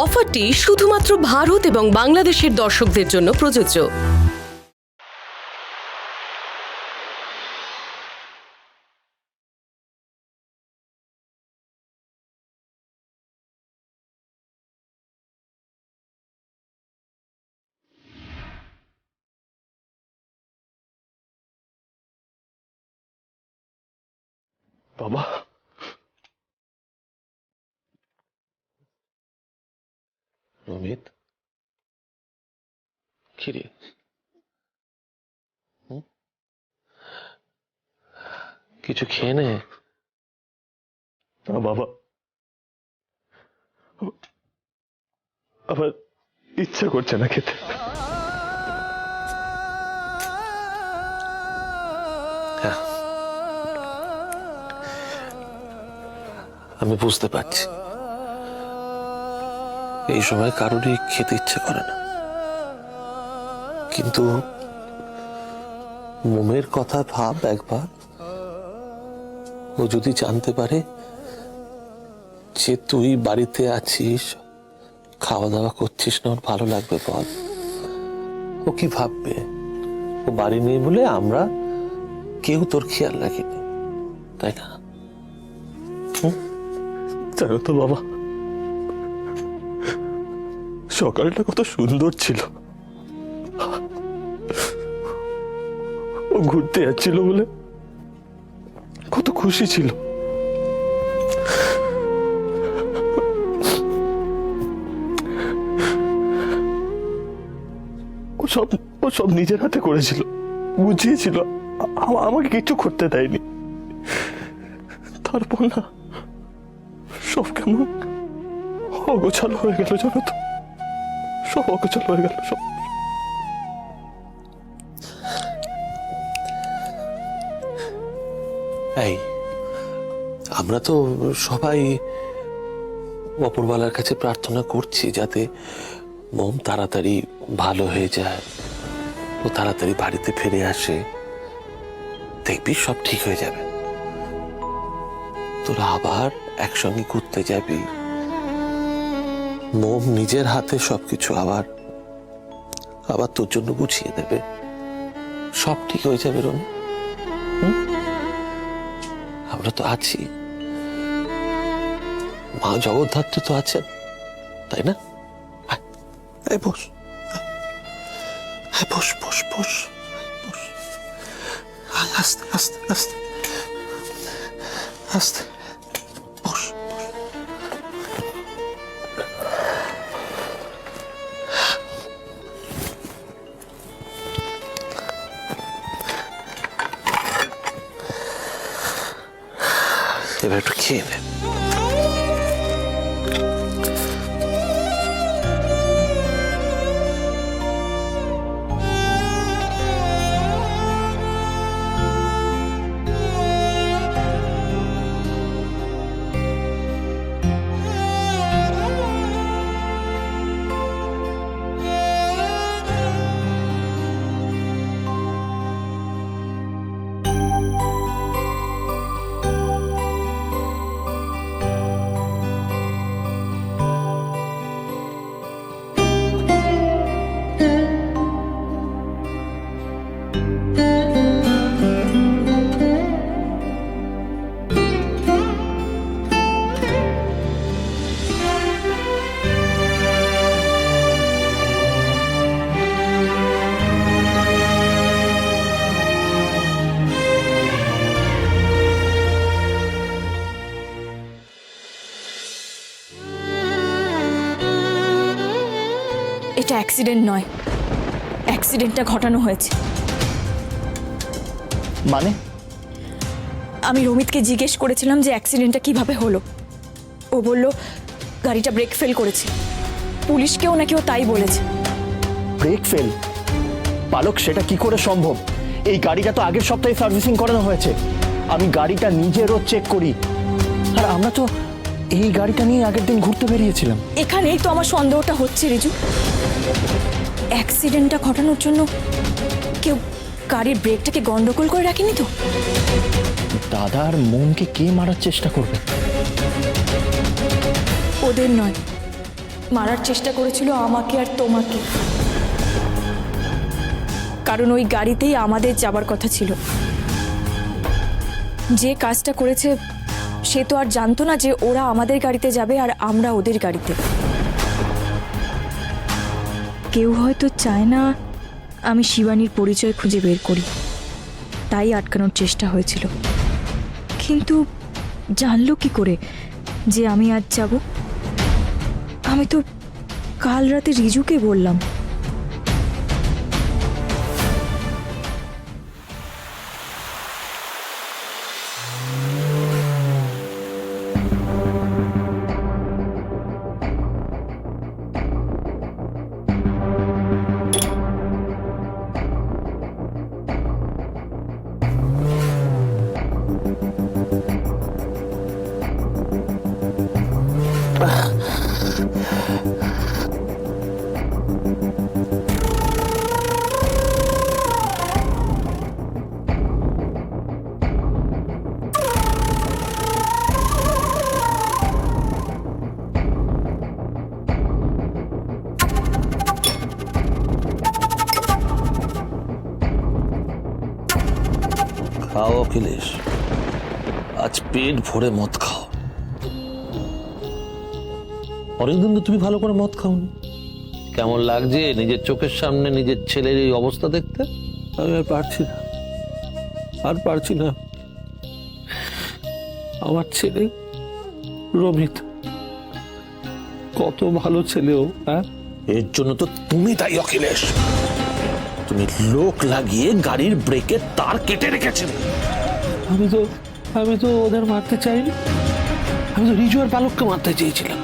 অফারটি শুধুমাত্র ভারত এবং বাংলাদেশের দর্শকদের জন্য প্রযোজ্য। বাবা, রমিত, কিরে? কিছু খেয়ে নে। না বাবা, আমার ইচ্ছা করছে না খেতে। আমি বুঝতে পারছি এই সময় কারোরই খেতে ইচ্ছে করে না, কিন্তু মোমের কথা ভাব একবার। ও যদি জানতে পারে যে তুই বাড়িতে আছিস, খাওয়া দাওয়া করছিস না, ওর ভালো লাগবে বল? ও কি ভাববে? ও বাড়ি নেই বলে আমরা কেউ তোর খেয়াল রাখিনি, তাই না? জানো তো বাবা, সকালটা কত সুন্দর ছিল। ও ঘুরতে যাচ্ছিল বলে কত খুশি ছিল। ও সব নিজের হাতে করেছিল, বুঝিয়েছিল, আমাকে কিছু করতে দেয়নি। তারপর না সব কেমন অগোছালো হয়ে গেল, জানো তো? সব অগোছালো হয়ে গেল সব। এই আমরা তো সবাই অপরওয়ালার কাছে প্রার্থনা করছি যাতে মোম তাড়াতাড়ি ভালো হয়ে যায়, ও তাড়াতাড়ি বাড়িতে ফিরে আসে। দেখবি সব ঠিক হয়ে যাবে। তোরা আবার একসঙ্গে ঘুরতে যাবি, মোম নিজের হাতে সবকিছু আবার তোর জন্য গুছিয়ে দেবে। সব ঠিক হয়ে যাবে রনি। আমরা তো আছি, মা জগদ্ধাত্রী তো আছেন, তাই না? বস, বস বস বস বস। আস্তে আস্তে আস্তে আস্তে বস। এবার একটু খেয়ে নে। এটা অ্যাক্সিডেন্ট নয়, অ্যাক্সিডেন্টটা ঘটানো হয়েছে। মানে? আমি রমিতকে জিজ্ঞেস করেছিলাম যে অ্যাক্সিডেন্টটা কিভাবে হলো। ও বলল গাড়িটা ব্রেক ফেল করেছে। পুলিশকেও নাকি ও তাই বলেছে। Brake fail? পালক, সেটা কি করে সম্ভব? এই গাড়িটা তো আগের সপ্তাহে সার্ভিসিং করানো হয়েছে। আমি গাড়িটা নিজেরও চেক করি, আর আমরা তো এই গাড়িটা নিয়ে আগের দিন ঘুরতে বেরিয়েছিলাম। এখানেই তো আমার সন্দেহটা হচ্ছে রিজু। অ্যাক্সিডেন্টটা ঘটানোর জন্য কেউ গাড়ির ব্রেকটাকে গন্ডগোল করে রাখেনি তো? দাদার মোমকে কে মারার চেষ্টা করবে? ওদের নয়, মারার চেষ্টা করেছিল আমাকে আর তোমাকে, কারণ ওই গাড়িতেই আমাদের যাবার কথা ছিল। যে কাজটা করেছে সে তো আর জানতো না যে ওরা আমাদের গাড়িতে যাবে আর আমরা ওদের গাড়িতে। কেউ হয়তো চায় না আমি শিবানীর পরিচয় খুঁজে বের করি, তাই আটকানোর চেষ্টা হয়েছিল। কিন্তু জানলো কি করে যে আমি আজ যাব? আমি তো কাল রাতে রিজুকে বললাম। খাও অখিলেশ, আজ পেট ভরে মদ খাও। অনেকদিন তো তুমি ভালো করে মদ খাওনি। কেমন লাগছে নিজের চোখের সামনে নিজের ছেলের এই অবস্থা দেখতে? আমি আর পারছি না, আর পারছি না। আমার ছেলে রমিত কত ভালো ছেলেও, হ্যাঁ, এর জন্য তো তুমি তাই অখিলেশ। তুমি লোক লাগিয়ে গাড়ির ব্রেকের তার কেটে রেখেছেন। আমি তো ওদের মারতে চাইনি। আমি তো রিজু আর পালককে মারতে চেয়েছিলাম।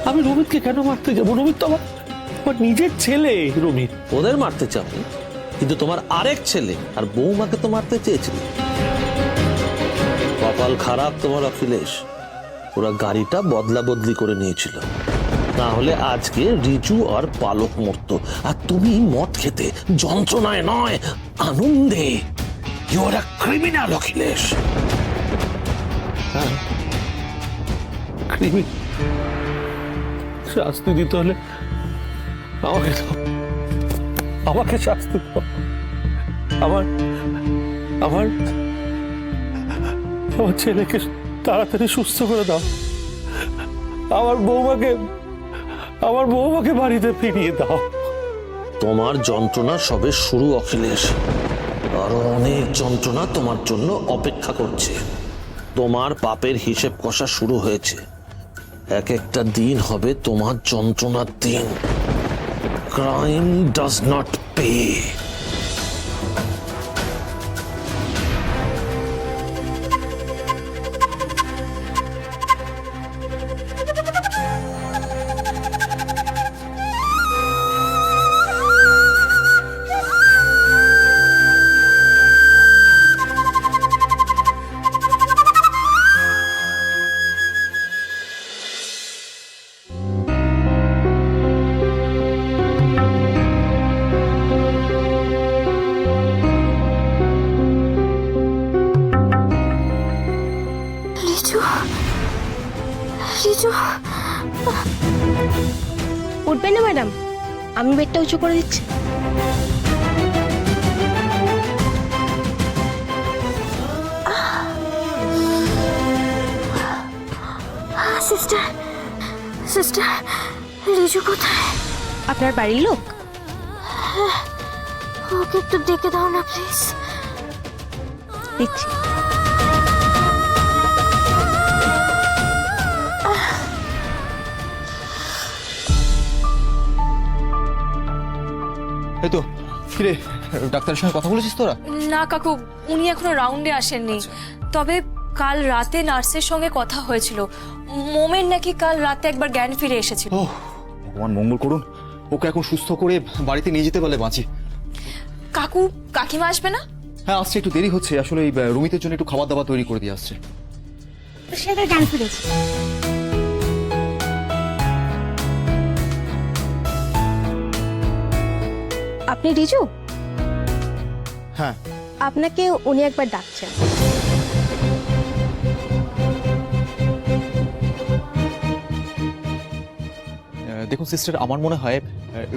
আমি রমিতকে কেন মারতে যাবো? রমিত তো আমার নিজের ছেলে। রমিত ওদের মারতে চাওনি, কিন্তু তোমার আরেক ছেলে আর বৌমাকে তো মারতে চেয়েছিলে। কপাল খারাপ তোমার অখিলেশ, ওরা গাড়িটা বদলা বদলি করে নিয়েছিল, না হলে আজকে রিজু আর পালক মরতো। আর তুমি মদ খেতে যন্ত্রণায় নয়, আনন্দে। You are a criminal Akhilesh. শাস্তি দিতে হলে আমাকে শাস্তি দাও। আমার আমার আমার ছেলেকে তাড়াতাড়ি সুস্থ করে দাও। আমার বৌমাকে বাড়িতে ফিরিয়ে দাও। তোমার যন্ত্রণা সবে শুরু অখিলেশ, আরো অনেক যন্ত্রণা তোমার জন্য অপেক্ষা করছে। তোমার পাপের হিসেব কষা শুরু হয়েছে। এক একটা দিন হবে তোমার যন্ত্রণার দিন। Crime does not pay. Riju, উঠবেন না ম্যাডাম, আমি বেডটা উঁচু করে দিচ্ছি। সিস্টার সিস্টার রিজু কোথায়? আপনার বাড়ির লোক? ওকে একটু ডেকে দাও না প্লিজ। দিচ্ছি। এই তো কিরে, ডাক্তারের সঙ্গে কথা বলেছিস তোরা? না কাকু, উনি এখনো রাউন্ডে আসেননি। তবে কাল রাতে নার্সের সঙ্গে কথা হয়েছিল। মোমের নাকি কাল রাতে একবার জ্ঞান ফিরে এসেছিল। ও ভগবান মঙ্গল করুন, ওকে এখন সুস্থ করে বাড়িতে নিয়ে যেতে পারলে বাঁচি। কাকু, কাকিমা আসবে না? হ্যাঁ আসছে, একটু দেরি হচ্ছে। আসলে এই রুমিতের জন্য একটু খাবার দাবার তৈরি করে দিয়ে আসছে। সেটা জ্ঞান ফিরেছে। আপনি রিজু? হ্যাঁ। আপনাকে উনি একবার ডাকছেন। দেখুন সিস্টার, আমার মনে হয়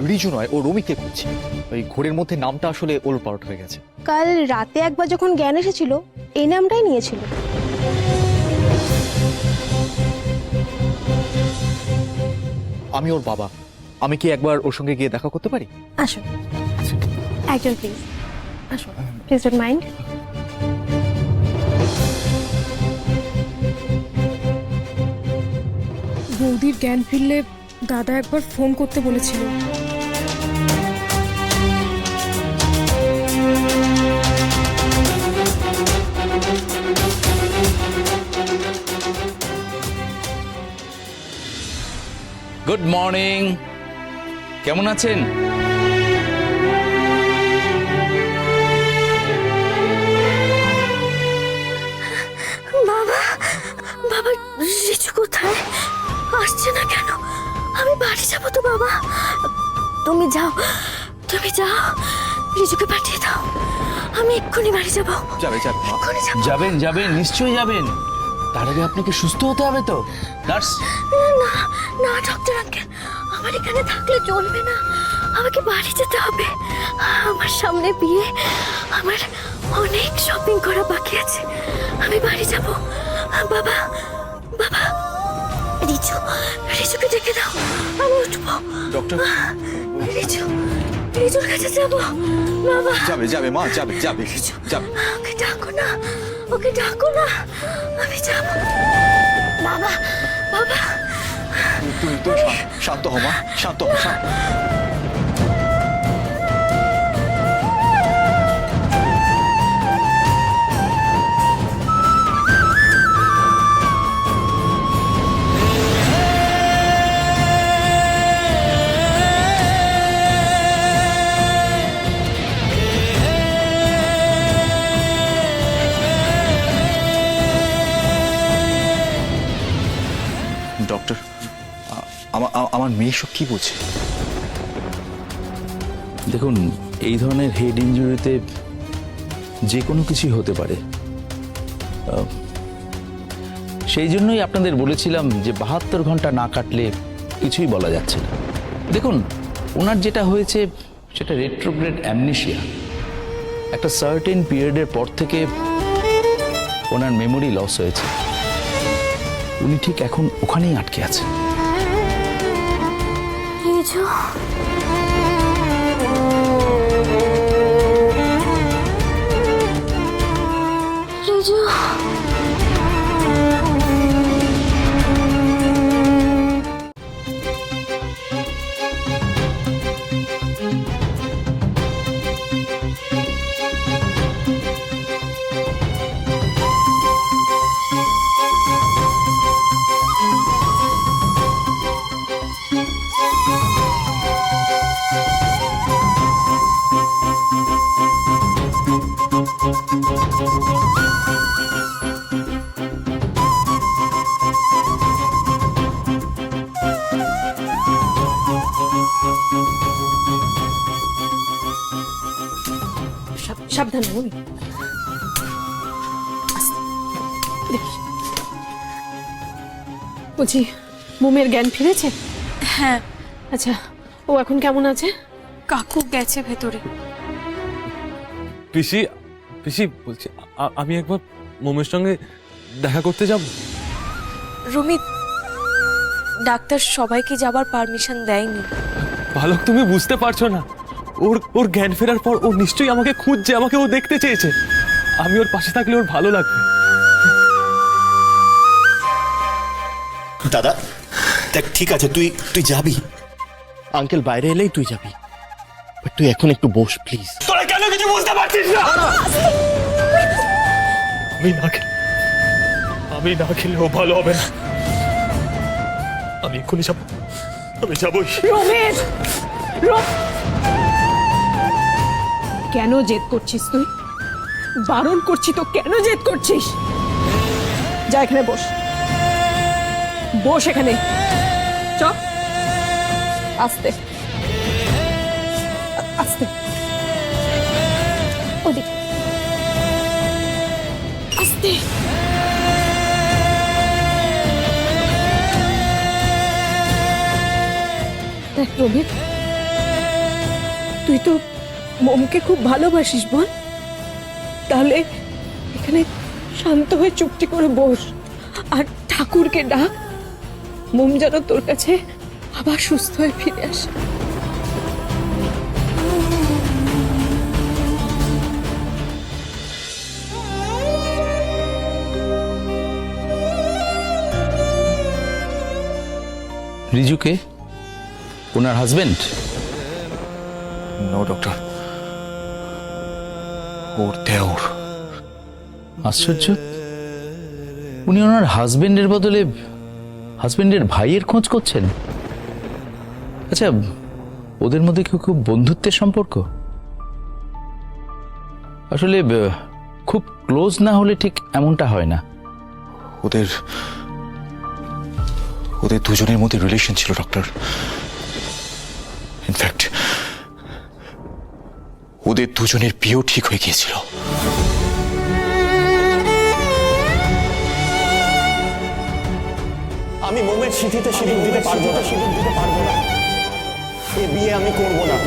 রিজু নয়, ও রমিকে খুঁজছে। ওই ঘোরের মধ্যে নামটা আসলে ওলটপালট হয়ে গেছে। কাল রাতে একবার যখন জ্ঞান এসেছিল এই নামটাই নিয়েছিল। আমি ওর বাবা, আমি কি একবার ওর সঙ্গে গিয়ে দেখা করতে পারি? আসুন একজন প্লিজ, আসুন প্লিজ ডোন্ট মাইন্ড। বৌদির জ্ঞান ফিরলে দাদা একবার ফোন করতে বলেছিল। গুড মর্নিং, কেমন আছেন? বাবা, বাবা রিচু কোথায়? আসছে না কেন? আমি বাড়ি যাবো তো বাবা। তুমি যাও, তুমি যাও, রিচুকে পাঠিয়ে দাও। আমি এক্ষুনি বাড়ি যাবো। যাবে যাবে মা। এক্ষুনি যাবো। যাবেন যাবেন, নিশ্চয়ই যাবেন। তার আগে আপনাকে সুস্থ হতে হবে তো। নার্স, না না ডক্টর আঙ্কেল, আমার এখানে থাকলে চলবে না। আমাকে বাড়ি যেতে হবে। আমার সামনে বিয়ে, আমার অনেক শপিং করা বাকি আছে। আমি বাড়ি যাব। বাবা, বাবা, রিচু, রিচুকে ডেকে দাও, আমি উঠবো। ডক্টর, রিচু, রিচুর কাছে যাবো। বাবা, যাবে যাবে মা, যাবে যাবে যাবে। ওকে ডাকো না, ওকে ডাকো না, আমি যাব। বাবা, বাবা, তুমি তুমি শান্ত হও মা, শান্ত হও, শান্ত। ডক্টর, আমার মেয়ে সব কি বলছে? দেখুন, এই ধরনের হেড ইনজুরিতে যে কোনো কিছুই হতে পারে। সেই জন্যই আপনাদের বলেছিলাম যে 72 ঘন্টা না কাটলে কিছুই বলা যাচ্ছে না। দেখুন, ওনার যেটা হয়েছে সেটা রেট্রোগ্রেড অ্যামনেশিয়া। একটা সার্টেন পিরিয়ডের পর থেকে ওনার মেমোরি লস হয়েছে। উনি ঠিক এখন ওখানেই আটকে আছেন। রিচু, রিচু, সাবধানে বলি। বলছি, মোমের জ্ঞান ফিরেছে? হ্যাঁ, আচ্ছা, ও এখন কেমন আছে? কাকু গেছে ভেতরে। পিসি, পিসি বলছি, আমি একবার মোমের সঙ্গে দেখা করতে যাব। রমিত, ডাক্তার সবাইকে যাবার পারমিশন দেয়নি। বালক, তুমি বুঝতে পারছো না। ওর জ্ঞান ফেরার পর ও নিশ্চয়ই আমাকে খুঁজছে, আমাকে ও দেখতে চেয়েছে। আমি ওর পাশে থাকলে ওর ভালো লাগবে। দাদা দেখ, ঠিক আছে, তুই তুই যাবি, আঙ্কেল বাইরে এলেই তুই যাবি, বাট তুই এখন একটু বস প্লিজ। তোরা কেন কিছু বুঝতে পারছিস না? আমি না খেলে ও ভালো হবে না। আমি এক্ষুনি যাবো, আমি যাবোই। রমেশ, কেন জেদ করছিস তুই? বারণ করছি তো, কেন জেদ করছিস? যা এখানে বস, বস এখানে। চপ, আস্তে আস্তে, ওদিক আস্তে। দেখ রোমিত, তুই তো মোমকে খুব ভালোবাসিস বল, তাহলে এখানে শান্ত হয়ে চুপটি করে বস আর ঠাকুরকে ডাক, মোম যেন তোর কাছে আবার সুস্থ হয়ে ফিরে আসে। রিজুকে ওনার হাজবেন্ড? নো ডক্টর, ওর দেওর। আশ্চর্য, উনি ওনার হাজবেন্ডের বদলে হাজবেন্ডের ভাইয়ের খোঁজ করছেন। আচ্ছা, ওদের মধ্যে কি খুব বন্ধুত্বের সম্পর্ক? আসলে খুব ক্লোজ না হলে ঠিক এমনটা হয় না। ওদের দুজনের মধ্যে রিলেশন ছিল ডক্টর। ইনফ্যাক্ট ওদের দুজনের বিয়েও ঠিক হয়ে গিয়েছিল। আমি মোমের স্মৃতিতে সিঁদুর দিতে পারবো না। এই বিয়ে আমি করব না।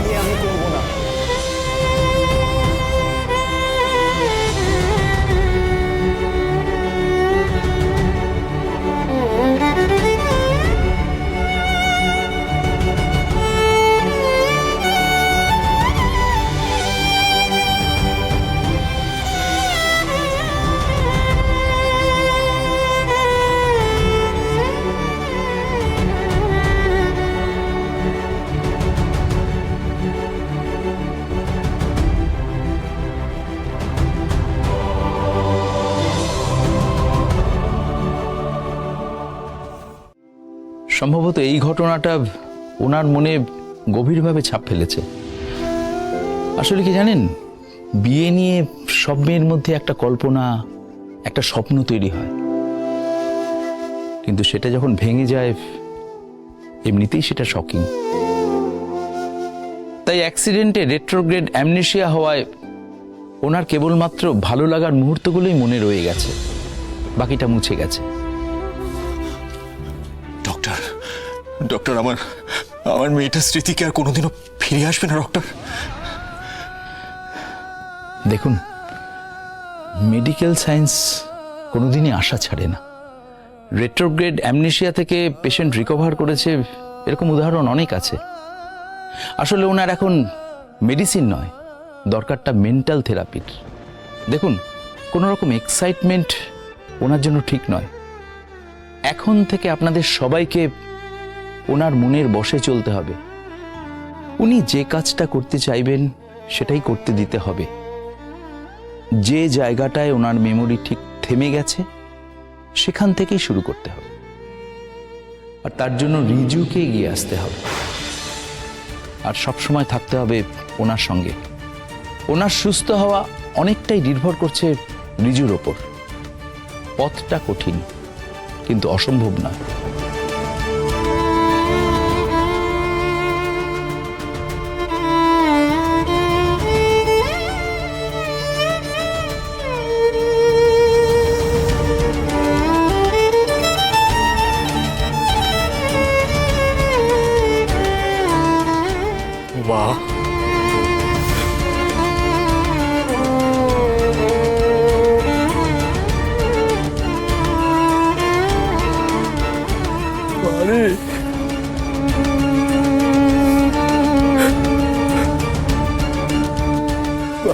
সম্ভবত এই ঘটনাটা ওনার মনে গভীরভাবে ছাপ ফেলেছে। আসলে কি জানেন, বিয়ে নিয়ে সব মেয়ের মধ্যে একটা কল্পনা, একটা স্বপ্ন তৈরি হয়, কিন্তু সেটা যখন ভেঙে যায় এমনিতেই সেটা শকিং। তাই অ্যাক্সিডেন্টে রেট্রোগ্রেড অ্যামনেশিয়া হওয়ায় ওনার কেবলমাত্র ভালো লাগার মুহূর্তগুলোই মনে রয়ে গেছে, বাকিটা মুছে গেছে। ডক্টর, আমার মেয়েটার স্মৃতি কি আর কোনোদিনও ফিরে আসবে না ডক্টর? দেখুন, মেডিকেল সায়েন্স কোনোদিনই আশা ছাড়ে না। রেট্রোগ্রেড অ্যামনেশিয়া থেকে পেশেন্ট রিকভার করেছে, এরকম উদাহরণ অনেক আছে। আসলে ওনার এখন মেডিসিন নয়, দরকারটা মেন্টাল থেরাপির। দেখুন, কোনো রকম এক্সাইটমেন্ট ওনার জন্য ঠিক নয়। এখন থেকে আপনাদের সবাইকে ওনার মনের বশে চলতে হবে। উনি যে কাজটা করতে চাইবেন সেটাই করতে দিতে হবে। যে জায়গাটায় ওনার মেমোরি ঠিক থেমে গেছে সেখান থেকেই শুরু করতে হবে, আর তার জন্য রিজুকে এগিয়ে আসতে হবে, আর সবসময় থাকতে হবে ওনার সঙ্গে। ওনার সুস্থ হওয়া অনেকটাই নির্ভর করছে রিজুর ওপর। পথটা কঠিন, কিন্তু অসম্ভব নয়। মা,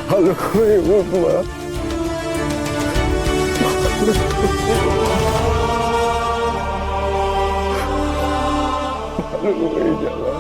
ভালো হয়ে উঠ মা। ভালো হয়ে যাওয়া।